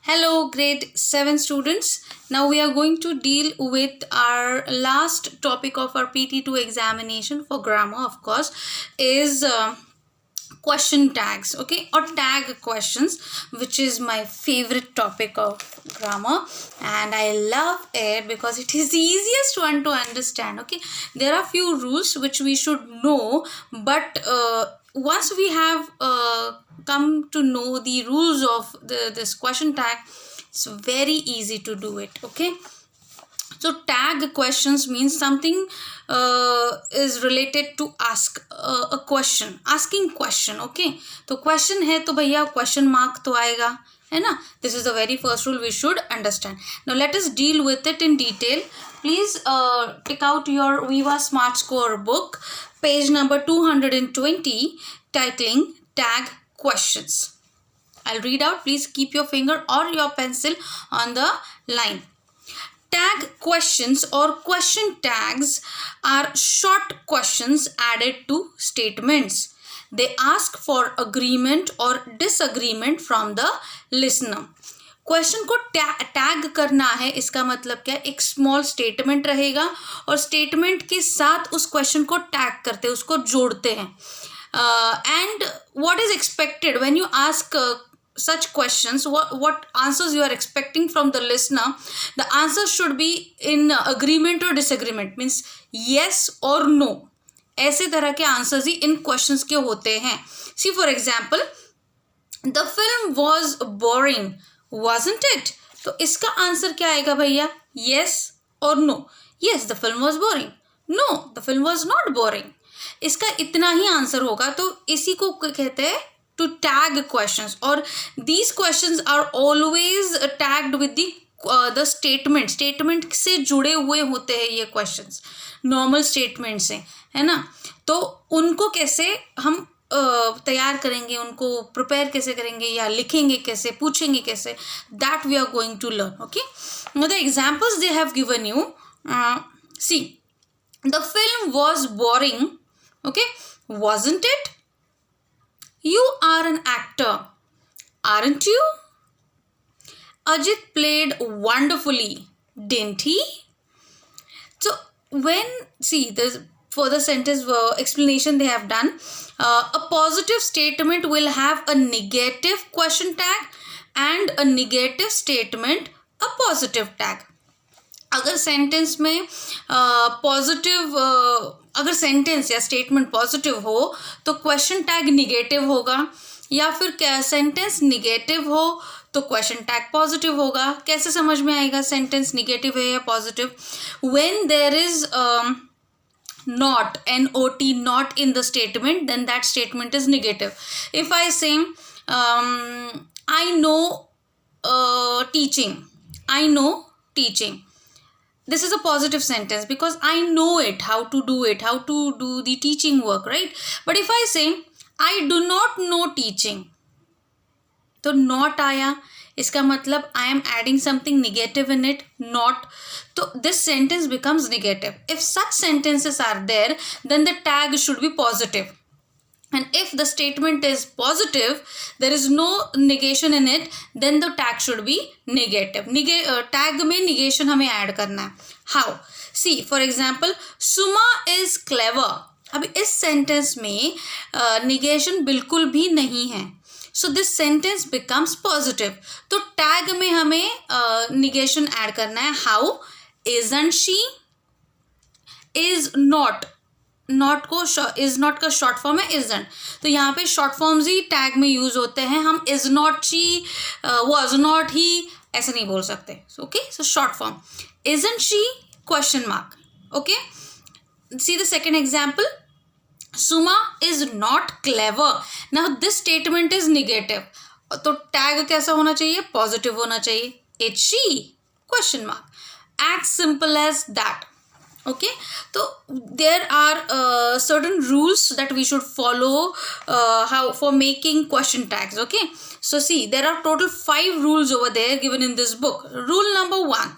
Hello, grade 7 students. Now we are going to deal with our last topic of our PT2 examination for grammar, of course, is question tags, okay, or tag questions, which is my favorite topic of grammar, and I love it because it is the easiest one to understand. Okay, there are few rules which we should know, but once we have come to know the rules of this question tag, it's very easy to do it. Okay, so tag questions means something is related to ask a question, asking question. Okay, तो question है तो भैया question mark तो आएगा, है ना. This is the very first rule we should understand. Now let us deal with it in detail. Please take out your Viva Smart Score book, page number 220, titling Tag Questions. I'll read out. Please keep your finger or your pencil on the line. Tag questions or question tags are short questions added to statements. They ask for agreement or disagreement from the listener. Question को tag करना है, इसका मतलब क्या है, एक small statement रहेगा और स्टेटमेंट के साथ उस क्वेश्चन को टैग करते हैं, उसको जोड़ते हैं. And what is expected when you ask such questions, what answers you are expecting from the listener. The answer should be in agreement or disagreement, means yes or no. ऐसे तरह के answers ही इन questions के होते हैं. See for example, the film was boring, wasn't it? तो इसका answer क्या आएगा भैया, yes or no. Yes, the film was boring. No, the film was not boring. इसका इतना ही आंसर होगा. तो इसी को कहते हैं to tag questions, or these questions are always tagged with the statement से जुड़े हुए होते हैं ये questions, normal statement से, है ना. तो उनको कैसे हम तैयार करेंगे, उनको प्रिपेयर कैसे करेंगे या लिखेंगे कैसे, पूछेंगे कैसे, that we are going to learn. Okay, now the examples they have given you, see, the film was boring. Okay, wasn't it? You are an actor, aren't you? Ajit played wonderfully, didn't he? So when, see, the further sentence explanation they have done, a positive statement will have a negative question tag and a negative statement a positive tag. अगर sentence में positive अगर sentence या statement positive हो तो question tag negative होगा, या फिर sentence negative हो तो क्वेश्चन टैग पॉजिटिव होगा. कैसे समझ में आएगा सेंटेंस निगेटिव है या positive? When there is not, not, not in the statement, then that statement is negative. If I say I know teaching, I know teaching, this is a positive sentence because I know it, how to do the teaching work, right? But if I say I do not know teaching, तो not आया, इसका मतलब I am adding something negative in it, not. So this sentence becomes negative. If such sentences are there, then the tag should be positive. And if the statement is positive, there is no negation in it, then the tag should be negative. Tag में negation हमें add करना है. How? See, for example, Suma is clever. अब इस sentence में negation बिल्कुल भी नहीं है. So this sentence becomes positive. तो tag में हमें negation add करना है. How? Isn't she? Is not. Not को इज नॉट का शॉर्ट फॉर्म है isn't. तो यहाँ पे शॉर्ट फॉर्म्स ही टैग में यूज होते हैं. हम is not she, was not ही, ऐसे नहीं बोल सकते. Okay, so short form isn't she question mark. Okay, see the second example, Suma is not clever. Now this statement is negative. तो tag कैसा होना चाहिए, पॉजिटिव होना चाहिए. is she question mark. As simple as that. Okay, so there are certain rules that we should follow how for making question tags. Okay, so see, there are total 5 rules over there given in this book. Rule number 1,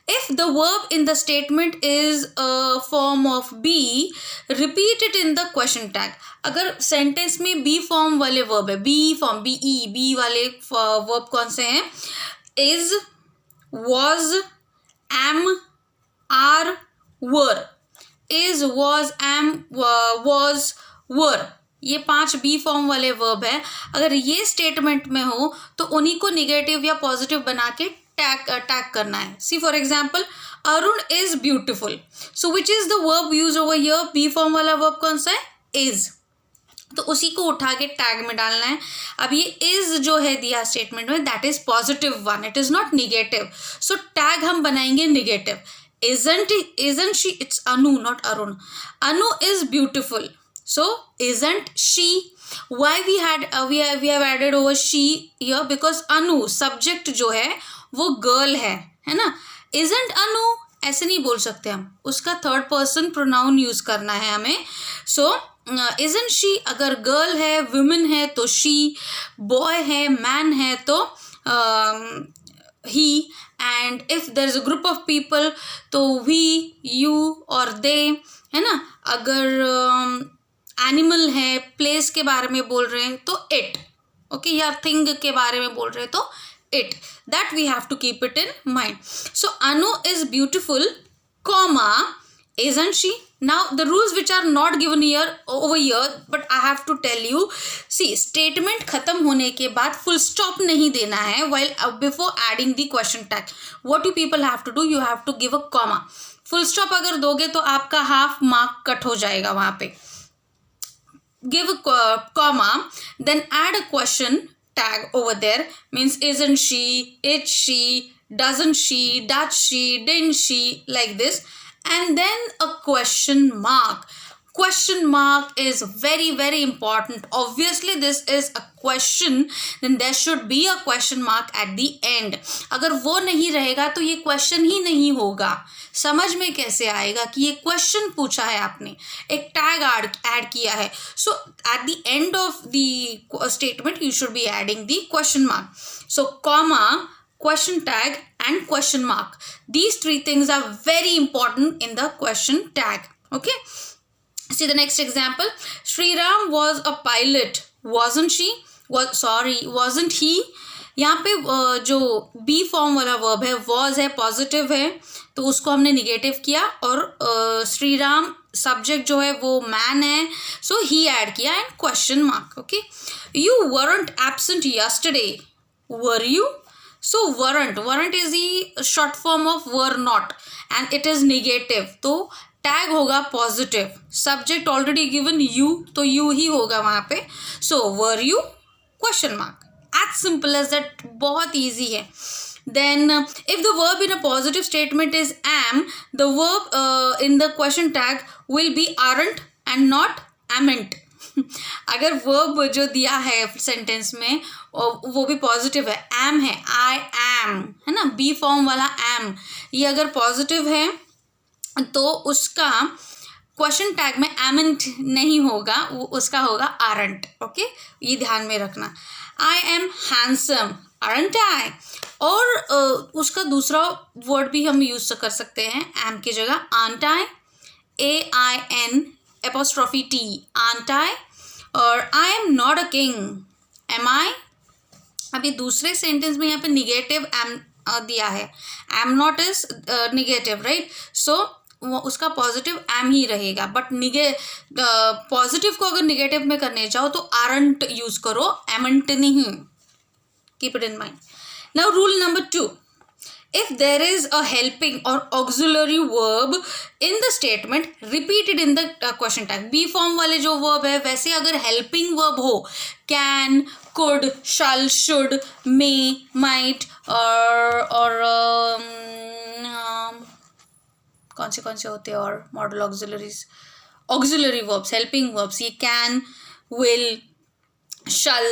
If the verb in the statement is a form of be, repeat it in the question tag. अगर sentence में be form वाले verb है, be form, B E, be वाले verb कौन से हैं? Is, was, am, are, were. Is, was, am, was, were, ये 5 B form वाले वर्ब है. अगर ये स्टेटमेंट में हो तो उन्हीं को निगेटिव या पॉजिटिव बना के टैग करना है. See for example, Arun is beautiful. So which is the verb use over here? Be form वाला वर्ब कौन सा है? इज. तो उसी को उठा के टैग में डालना है. अब ये इज जो है दिया स्टेटमेंट में, that is positive one, it is not negative. So tag हम बनाएंगे negative. isn't she, it's Anu, not Arun. Anu is beautiful. So isn't she? Why we have added over she here? Because Anu subject जो है वो girl है ना. Isn't Anu ऐसे नहीं बोल सकते हम, उसका थर्ड पर्सन प्रोनाउन यूज करना है हमें. सो isn't she अगर गर्ल है, वुमेन है तो she, बॉय है, मैन है तो he, and if there is a group of people तो we, you और they, है ना. अगर एनिमल है, प्लेस के बारे में बोल रहे हैं तो it, ओके, या थिंग के बारे में बोल रहे हैं तो it. That we have to keep it in mind. So Anu is beautiful, comma, isn't she? Now the rules which are not given here over here, but I have to tell you. See, statement खत्म होने के बाद full stop नहीं देना है while before adding the question tag. What you people have to do? You have to give a comma. Full stop अगर दोगे तो आपका half mark कट हो जाएगा वहाँ पे. Give a comma, then add a question tag over there. Means isn't she, it's she, doesn't she, does she, didn't she, like this. And then a question mark. Question mark is very very important. Obviously this is a question, then there should be a question mark at the end. अगर वो नहीं रहेगा तो ये question ही नहीं होगा. समझ में कैसे आएगा कि ये क्वेश्चन पूछा है आपने, एक टैग ऐड किया है. So at the end of the statement you should be adding the question mark. So comma, question tag and question mark. These 3 things are very important in the question tag. Okay, see the next example. Shriram was a pilot, wasn't she? Wasn't he? यहाँ पे जो B form वाला verb है, was है, positive है, तो उसको हमने निगेटिव किया. और श्रीराम सब्जेक्ट जो है वो मैन है, सो ही ऐड किया and question mark. Okay, you weren't absent yesterday, were you? So weren't is the short form of were not and it is negative, तो टैग होगा positive. Subject already given you, तो you ही होगा वहाँ पे. सो were you question mark. as simple as that, बहुत easy है. Then if the verb in a positive statement is am, the verb in the question tag will be aren't and not amn't. अगर verb जो दिया है sentence में वो भी positive है, एम है, आई एम, है ना, बी फॉर्म वाला एम, ये अगर पॉजिटिव है तो उसका क्वेश्चन टैग में एमंट नहीं होगा, वो उसका होगा आरंट. ओके, ये ध्यान में रखना. आई एम हैंडसम, आरंट आई. और उसका दूसरा वर्ड भी हम यूज कर सकते हैं एम की जगह, ain't I, AIN apostrophe T, ain't I. और I am not a king, am I. अभी दूसरे सेंटेंस में यहाँ पे निगेटिव एम दिया है, am not is negative, right. So वो उसका पॉजिटिव एम ही रहेगा. बट पॉजिटिव को अगर निगेटिव में करने जाओ तो आरंट यूज करो, एमंट नहीं. Keep it in mind. Now rule number 2. If there is a helping or auxiliary verb in the statement, repeat it in the question tag. B form वाले जो verb है, वैसे अगर helping verb हो, can, could, shall, should, may, might और कौन से होते हैं और modal auxiliary verbs, helping verbs, ये can, will, shall,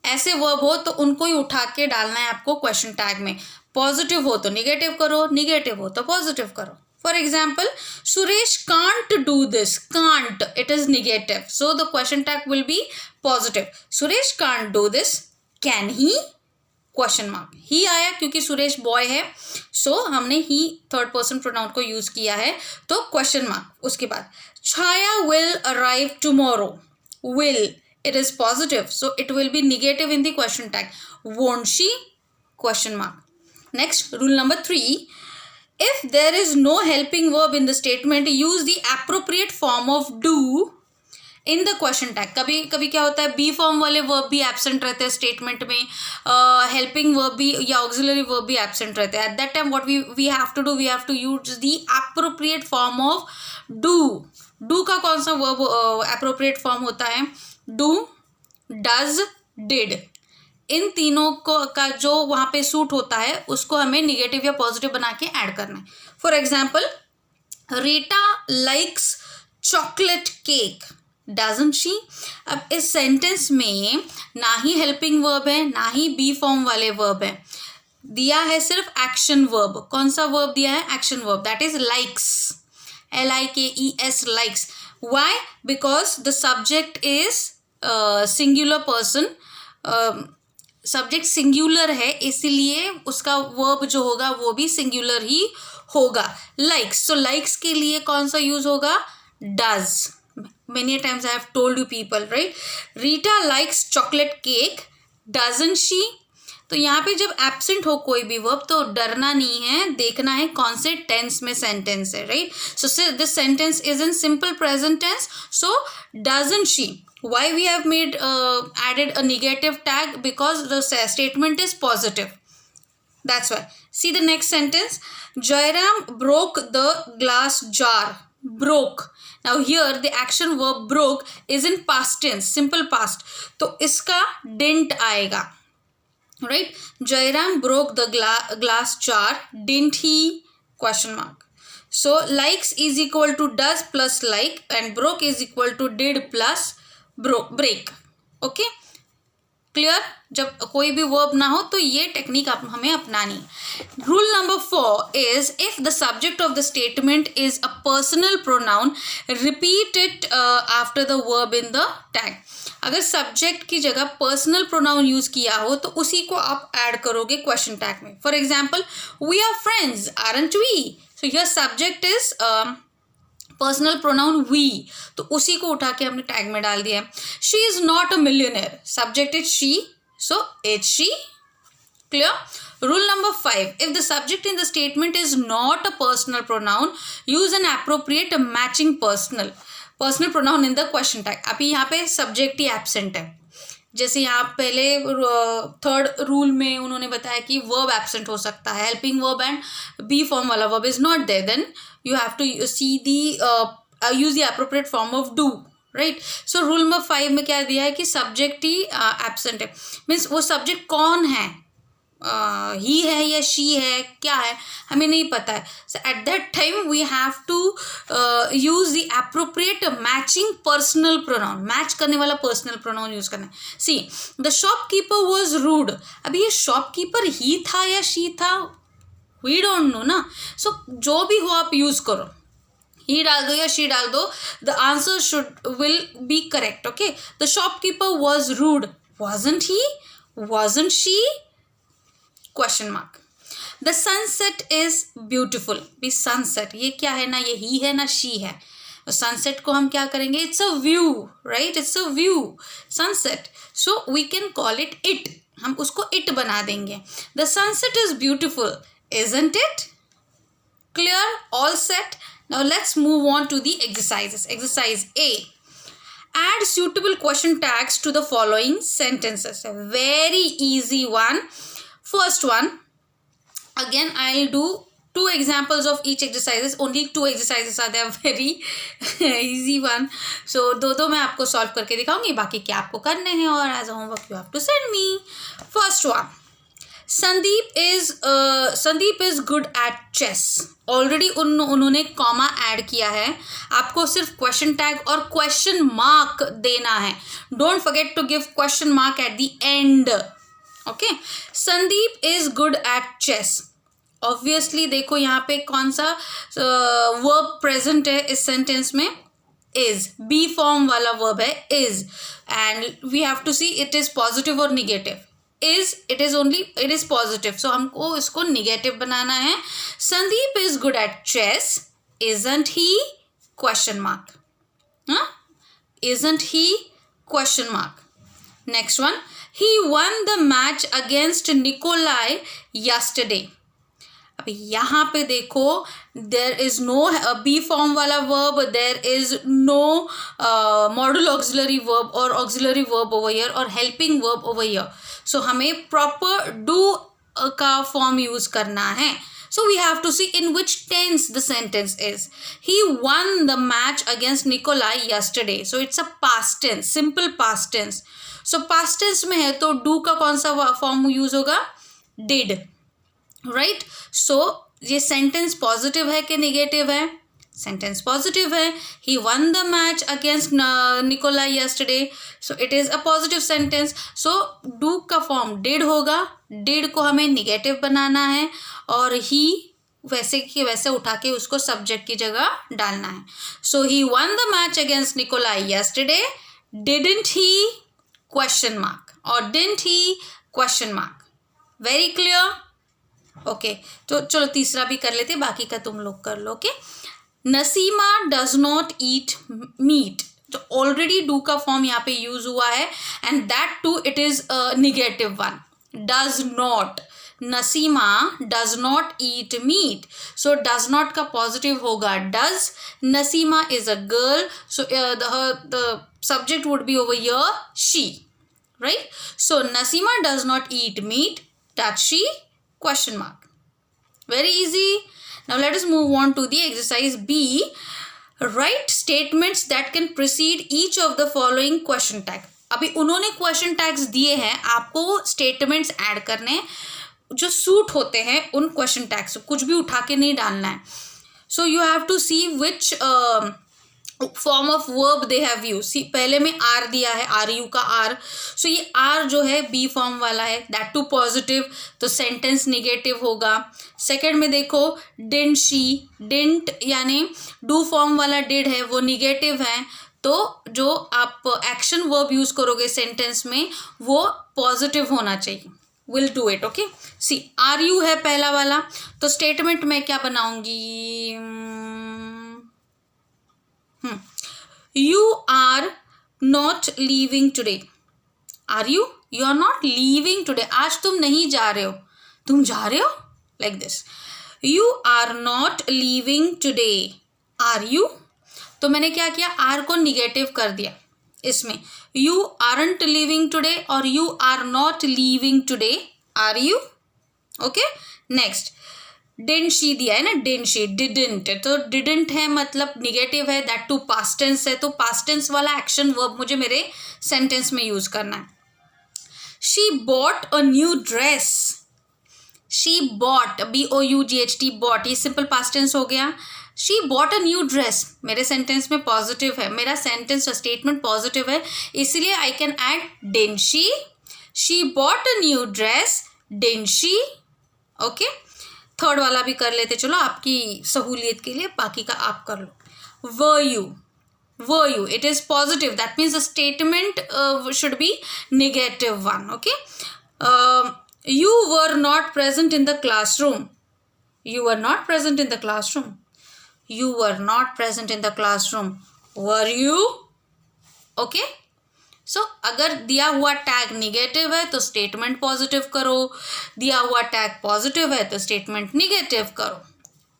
ऐसे वर्ब हो तो उनको ही उठा के डालना है आपको क्वेश्चन टैग में. पॉजिटिव हो तो निगेटिव करो, निगेटिव हो तो पॉजिटिव करो. For example, Suresh can't do this, can't, it is negative, so the question tag will be positive. Suresh can't do this, can he question mark. He आया क्योंकि सुरेश बॉय है, सो हमने ही थर्ड पर्सन प्रोनाउन को use किया है, तो question mark. उसके बाद Chhaya will arrive tomorrow, will it is positive, so it will be negative in the question tag. Won't she, question mark. Next, rule number 3, if there is no helping verb in the statement, use the appropriate form of do in the question tag. कभी कभी क्या होता है, be form वाले verb भी absent रहते हैं statement में, हेल्पिंग वर्ब भी या ऑक्सिलरी वर्ब भी एब्सेंट रहते हैं। At that time what we have to do, we have to use the appropriate form of do. Do का कौन सा वर्ब एप्रोप्रिएट फॉर्म होता है? Do, does, did. इन तीनों को का जो वहाँ पे सूट होता है उसको हमें निगेटिव या पॉजिटिव बना के ऐड करना है। For example, Rita likes chocolate cake, doesn't she. अब इस सेंटेंस में ना ही हेल्पिंग वर्ब है ना ही बी फॉर्म वाले वर्ब है, दिया है सिर्फ एक्शन वर्ब। कौन सा वर्ब दिया है? Action verb, that is likes, LIKES, likes. Why? Because the subject is singular person, subject singular है, इसलिए उसका वर्ब जो होगा वो भी सिंगुलर ही होगा, लाइक्स। सो लाइक्स के लिए कौन सा यूज होगा? Does. Many times I have told you people, right? Rita likes chocolate cake, doesn't she? तो यहाँ पे जब एब्सेंट हो कोई भी वर्ब तो डरना नहीं है, देखना है कौन से टेंस में सेंटेंस है, right? So this sentence is in simple present tense, so doesn't she. Why we have made added a negative tag? Because the statement is positive. That's why. See the next sentence. Jairam broke the glass jar. Broke. Now here the action verb broke is in past tense, simple past. तो इसका didn't आएगा, right? Jairam broke the glass jar, didn't he? Question mark. So likes is equal to does plus like, and broke is equal to did plus break. Okay? Clear? जब कोई भी verb ना हो तो ये टेक्निक आप हमें अपनानी है। Rule number 4 is if the subject of the statement is a personal pronoun, repeat it after the verb in the tag. अगर सब्जेक्ट की जगह पर्सनल प्रोनाउन यूज किया हो तो उसी को आप ऐड करोगे क्वेश्चन टैग में। For example, we are friends, aren't we? So your subject is personal pronoun we, तो उसी को उठा के हमने टैग में डाल दिया है। She is not a millionaire, subject is she, so is she. Clear? Rule number 5, if the subject in the statement is not a personal pronoun, use N appropriate matching personal pronoun in the question tag. अभी यहाँ पे subject ही absent है, जैसे यहाँ पहले third rule में उन्होंने बताया कि वर्ब एब्सेंट हो सकता है, helping verb and be form वाला verb is not there, then you have to see the use the appropriate form of do, right? So rule number 5 में क्या दिया है कि सब्जेक्ट ही एब्सेंट है, मीन्स वो सब्जेक्ट कौन है, ही है या शी है, क्या है, हमें नहीं पता है। so at that time we have to use the appropriate matching personal pronoun, match करने वाला पर्सनल प्रोनाउन यूज करना है। see the shopkeeper was rude, अभी ये शॉपकीपर ही था या शी था, वी डोंट नो ना। सो जो भी हो आप यूज करो, ही डाल दो या शी डाल दो, the answer should will be correct. Okay, the shopkeeper was rude, wasn't he? wasn't she? Question mark. The sunset is beautiful, भी सनसेट ये क्या है ना, ये ही है ना शी है। सनसेट को हम क्या करेंगे? It's a view, right? It's a view, sunset, so we can call it it, हम उसको इट बना देंगे। The sunset is beautiful, isn't it? Clear? All set? Now let's move on to the exercises. Exercise A. Add suitable question tags to the following sentences. A very easy one. First one. Again, I'll do 2 examples of each exercises. Only 2 exercises are there. Very easy one. So, दो मैं आपको solve करके दिखाऊंगी, बाकी क्या आपको करने हैं, और as a homework you have to send me. First one. Sandeep is good at chess. Already उन्होंने कॉमा ऐड किया है, आपको सिर्फ क्वेश्चन टैग और क्वेश्चन मार्क देना है। Don't forget to give question mark at the end. Okay, Sandeep is good at chess. Obviously देखो यहाँ पे कौन सा वर्ब प्रेजेंट है इस सेंटेंस में? इज, बी फॉर्म वाला वर्ब है is, and we have to see it is positive और negative. it is positive, so हमको इसको negative बनाना है. Sandeep is good at chess, isn't he? Question mark. Huh? Isn't he? Question mark. Next one, he won the match against Nikolai yesterday. अब यहाँ पे देखो, there is no be form वाला verb, there is no modal auxiliary verb और auxiliary verb over here और helping verb over here. So हमें proper do का form use करना है. So we have to see in which tense the sentence is. He won the match against Nikolai yesterday. So it's a past tense, simple past tense. So past tense में है तो do का कौन सा form use होगा? Did. Right. सो ये sentence positive है कि नेगेटिव है? सेंटेंस पॉजिटिव है. He won the match against Nikolai yesterday, so it is a positive sentence. So do का फॉर्म डिड होगा. डिड को हमें नेगेटिव बनाना है और ही वैसे कि वैसे उठा के उसको सब्जेक्ट की जगह डालना है. So he won the match against Nikolai yesterday, didn't he? Question mark. और didn't he? Question mark. Very clear? Okay. तो चलो तीसरा भी कर लेते, बाकी का तुम लोग कर लो. Okay. Nasima does not eat meat. तो ऑलरेडी डू का फॉर्म यहाँ पे यूज हुआ है and that too it is negative one. Does not. Nasima does not eat meat. So does not का पॉजिटिव होगा does. Nasima is a girl, so the subject would be over here she. Right. So Nasima does not eat meat. Does she? Question mark. Very easy. Now let us move on to the exercise B. Write statements that can precede each of the following question tag. अभी उन्होंने question tags दिए हैं, आपको statements add करने जो suit होते हैं उन question tags. कुछ भी उठा के नहीं डालना है. So you have to see which form of verb they have use. See पहले में आर दिया है, आर यू का आर. सो ये आर जो है बी फॉर्म वाला है, दैट टू पॉजिटिव, तो सेंटेंस निगेटिव होगा. सेकंड में देखो डिडंट शी. डिडंट यानी डू फॉर्म वाला डिड है वो निगेटिव है, तो जो आप एक्शन वर्ब यूज करोगे सेंटेंस में वो पॉजिटिव होना चाहिए. Will do it. Okay. See are you है पहला वाला, तो स्टेटमेंट में क्या बनाऊंगी? You are not leaving today. Are you? You are not leaving today. आज तुम नहीं जा रहे हो. तुम जा रहे हो? Like this. You are not leaving today. Are you? तो मैंने क्या किया? आर को निगेटिव कर दिया इसमें. You aren't leaving today और you are not leaving today. Are you? Okay. Next. Didn't she दिया है ना, डिडंट शी. डिडंट, तो डिडंट है मतलब निगेटिव है, दैट टू पास्ट टेंस है, तो पास्ट टेंस वाला एक्शन वर्ब मुझे मेरे सेंटेंस में यूज करना है. She bought a new dress. She bought, BOUGHT, bought, ये सिंपल पास्ट टेंस हो गया. She bought a new dress मेरे सेंटेंस में पॉजिटिव है, मेरा सेंटेंस स्टेटमेंट पॉजिटिव है, इसलिए I can add didn't she. She bought a new dress, didn't she. Okay. Third वाला भी कर लेते, चलो आपकी सहूलियत के लिए, बाकी का आप कर लो. Were you. Were you, it is positive, that means the statement should be negative one. Okay. You were not present in the classroom. You were not present in the classroom. You were not present in the classroom. Were you? Okay. So अगर दिया हुआ tag negative है तो statement positive करो, दिया हुआ tag positive है तो स्टेटमेंट निगेटिव करो.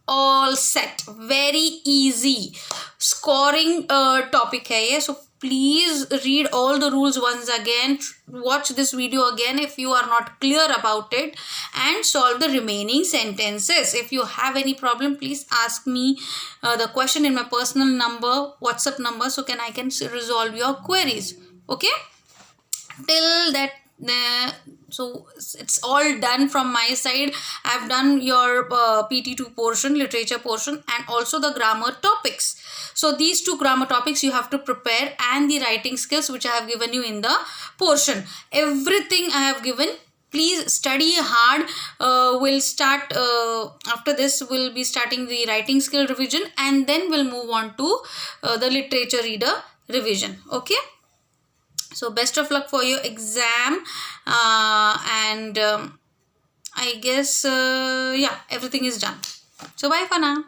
All set. Very easy scoring topic है ये. So please read all the rules once again, watch this video again if you are not clear about it, and solve the remaining sentences. If you have any problem, please ask me the question in my personal number, WhatsApp number, so I can resolve your queries. Okay. Till that, so it's all done from my side. I've done your PT2 portion, literature portion, and also the grammar topics. So these two grammar topics you have to prepare, and the writing skills which I have given you in the portion. Everything I have given. Please study hard. We'll start after this. We'll be starting the writing skill revision, and then we'll move on to the literature reader revision. Okay. So best of luck for your exam, and I guess yeah, everything is done. So bye for now.